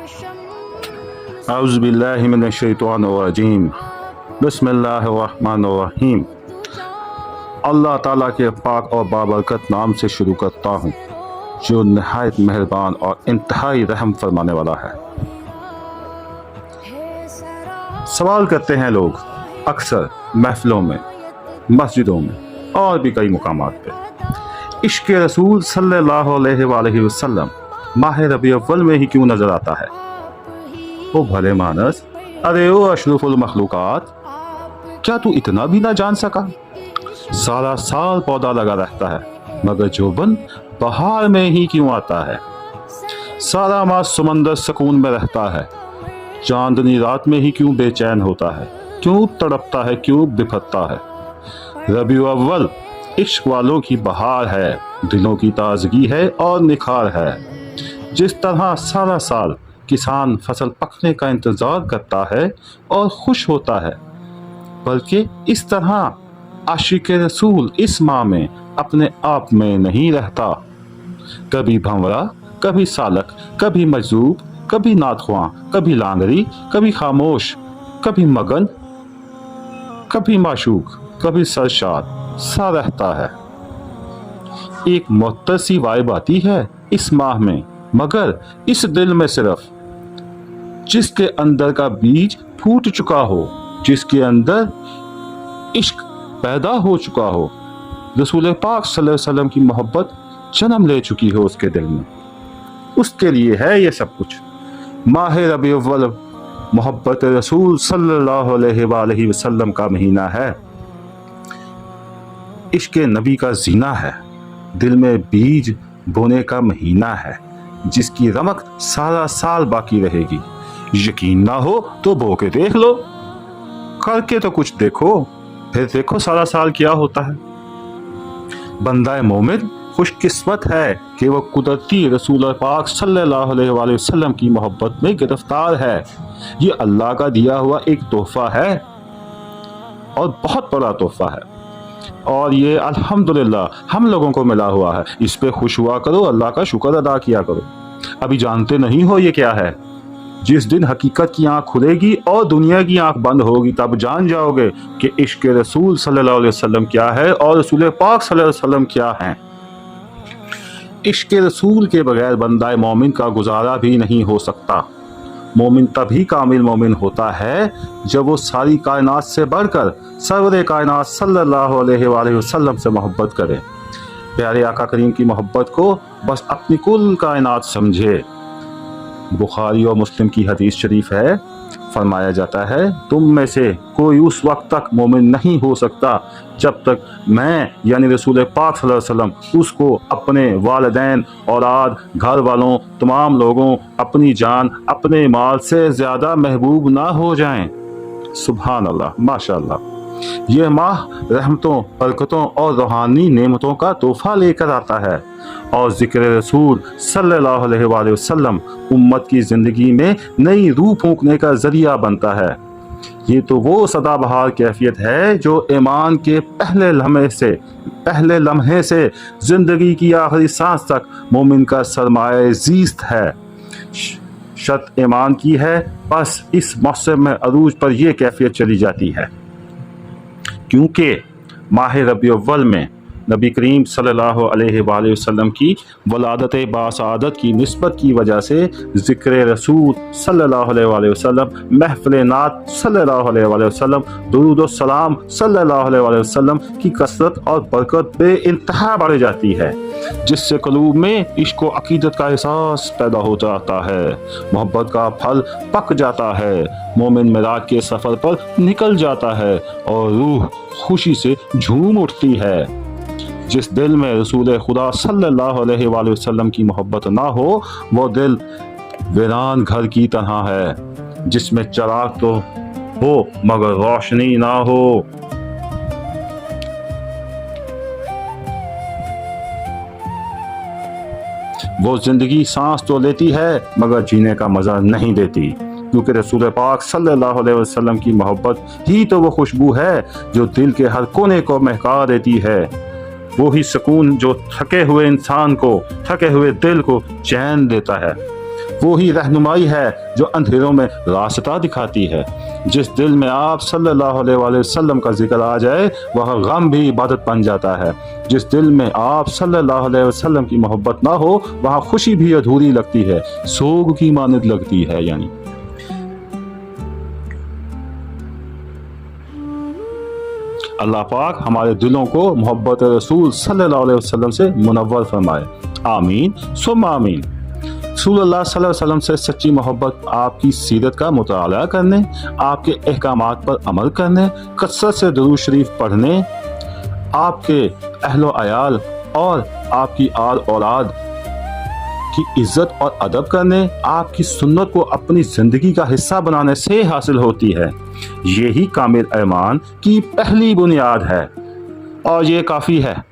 اعوذ باللہ من الشیطان الرجیم بسم اللہ الرحمن الرحیم۔ اللہ تعالیٰ کے پاک اور بابرکت نام سے شروع کرتا ہوں جو نہایت مہربان اور انتہائی رحم فرمانے والا ہے۔ سوال کرتے ہیں لوگ اکثر محفلوں میں، مسجدوں میں اور بھی کئی مقامات پہ، عشق رسول صلی اللہ علیہ وآلہ وسلم ماہ ربیع الاول میں ہی کیوں نظر آتا ہے؟ او بھلے مانس، ارے او اشرف المخلوقات، کیا تو اتنا بھی نہ جان سکا؟ سارا سال پودا لگا رہتا ہے مگر جوبن بہار میں ہی کیوں آتا ہے؟ سارا ماہ سمندر سکون میں رہتا ہے، چاندنی رات میں ہی کیوں بے چین ہوتا ہے؟ کیوں تڑپتا ہے؟ کیوں بپھرتا ہے؟ ربیع الاول عشق والوں کی بہار ہے، دلوں کی تازگی ہے اور نکھار ہے۔ جس طرح سارا سال کسان فصل پکنے کا انتظار کرتا ہے اور خوش ہوتا ہے، بلکہ اس طرح عاشق رسول اس ماہ میں اپنے آپ میں نہیں رہتا۔ کبھی بھنورا، کبھی سالک، کبھی مجذوب، کبھی نعت خواں، کبھی لانگری، کبھی خاموش، کبھی مگن، کبھی معشوق، کبھی سرشار سا رہتا ہے۔ ایک معطر سی وائب آتی ہے اس ماہ میں، مگر اس دل میں صرف جس کے اندر کا بیج پھوٹ چکا ہو، جس کے اندر عشق پیدا ہو چکا ہو، رسول پاک صلی اللہ علیہ وسلم کی محبت جنم لے چکی ہو اس کے دل میں، اس کے لیے ہے یہ سب کچھ۔ ماہ ربیع الاول محبت رسول صلی اللہ علیہ وآلہ وسلم کا مہینہ ہے، عشق نبی کا زینہ ہے، دل میں بیج بونے کا مہینہ ہے جس کی رمق سارا سال باقی رہے گی۔ یقین نہ ہو تو بو کے دیکھ لو، کر کے تو کچھ دیکھو، پھر دیکھو سارا سال کیا ہوتا ہے۔ بندہ مومن خوش قسمت ہے کہ وہ قدرتی رسول پاک صلی اللہ علیہ وآلہ وسلم کی محبت میں گرفتار ہے۔ یہ اللہ کا دیا ہوا ایک تحفہ ہے اور بہت بڑا تحفہ ہے، اور یہ الحمدللہ ہم لوگوں کو ملا ہوا ہے۔ اس پہ خوش ہوا کرو، اللہ کا شکر ادا کیا کرو۔ ابھی جانتے نہیں ہو یہ کیا ہے، جس دن حقیقت کی آنکھ کھلے گی اور دنیا کی آنکھ بند ہوگی تب جان جاؤ گے کہ عشق رسول صلی اللہ علیہ وسلم کیا ہے اور رسول پاک صلی اللہ علیہ وسلم کیا ہیں۔ عشق رسول کے بغیر بندہ مومن کا گزارا بھی نہیں ہو سکتا۔ مومن تبھی کامل مومن ہوتا ہے جب وہ ساری کائنات سے بڑھ کر سرور کائنات صلی اللہ علیہ وآلہ وسلم سے محبت کرے، پیارے آقا کریم کی محبت کو بس اپنی کل کائنات سمجھے۔ بخاری اور مسلم کی حدیث شریف ہے، فرمایا جاتا ہے تم میں سے کوئی اس وقت تک مومن نہیں ہو سکتا جب تک میں یعنی رسول پاک صلی اللہ علیہ وسلم اس کو اپنے والدین، اولاد، گھر والوں، تمام لوگوں، اپنی جان، اپنے مال سے زیادہ محبوب نہ ہو جائیں۔ سبحان اللہ، ماشاء اللہ۔ یہ ماہ رحمتوں، برکتوں اور روحانی نعمتوں کا تحفہ لے کر آتا ہے، اور ذکر رسول صلی اللہ علیہ وآلہ وسلم امت کی زندگی میں نئی روح پھونکنے کا ذریعہ بنتا ہے۔ یہ تو وہ سدا بہار کیفیت ہے جو ایمان کے پہلے لمحے سے زندگی کی آخری سانس تک مومن کا سرمایہ زیست ہے۔ شرط ایمان کی ہے، بس اس موسم میں عروج پر یہ کیفیت چلی جاتی ہے، کیونکہ ماہ ربیع الاول میں نبی کریم صلی اللہ علیہ وآلہ وسلم کی ولادت باسعادت کی نسبت کی وجہ سے ذکر رسول صلی اللہ علیہ وآلہ وسلم، محفل نعت صلی اللہ علیہ وآلہ وسلم، درود و سلام صلی اللہ علیہ وآلہ وسلم کی کثرت اور برکت بے انتہا بڑھ جاتی ہے، جس سے قلوب میں عشق و عقیدت کا احساس پیدا ہو جاتا ہے، محبت کا پھل پک جاتا ہے، مومن معراج کے سفر پر نکل جاتا ہے اور روح خوشی سے جھوم اٹھتی ہے۔ جس دل میں رسول خدا صلی اللہ علیہ وآلہ وسلم کی محبت نہ ہو، وہ دل ویران گھر کی طرح ہے جس میں چراغ تو ہو مگر روشنی نہ ہو۔ وہ زندگی سانس تو لیتی ہے مگر جینے کا مزہ نہیں دیتی، کیونکہ رسول پاک صلی اللہ علیہ وسلم کی محبت ہی تو وہ خوشبو ہے جو دل کے ہر کونے کو مہکا دیتی ہے، وہی سکون جو تھکے ہوئے انسان کو، تھکے ہوئے دل کو چین دیتا ہے، وہی رہنمائی ہے جو اندھیروں میں راستہ دکھاتی ہے۔ جس دل میں آپ صلی اللہ علیہ وآلہ وسلم کا ذکر آ جائے وہاں غم بھی عبادت بن جاتا ہے۔ جس دل میں آپ صلی اللہ علیہ وسلم کی محبت نہ ہو وہاں خوشی بھی ادھوری لگتی ہے، سوگ کی مانند لگتی ہے۔ یعنی اللہ پاک ہمارے دلوں کو محبت رسول صلی اللہ علیہ وسلم سے منور فرمائے، آمین ثم آمین۔ رسول اللہ صلی اللہ علیہ وسلم سے سچی محبت آپ کی سیرت کا مطالعہ کرنے، آپ کے احکامات پر عمل کرنے، کثرت سے درود شریف پڑھنے، آپ کے اہل و عیال اور آپ کی آل اولاد کی عزت اور ادب کرنے، آپ کی سنت کو اپنی زندگی کا حصہ بنانے سے حاصل ہوتی ہے۔ یہی کامل ایمان کی پہلی بنیاد ہے اور یہ کافی ہے۔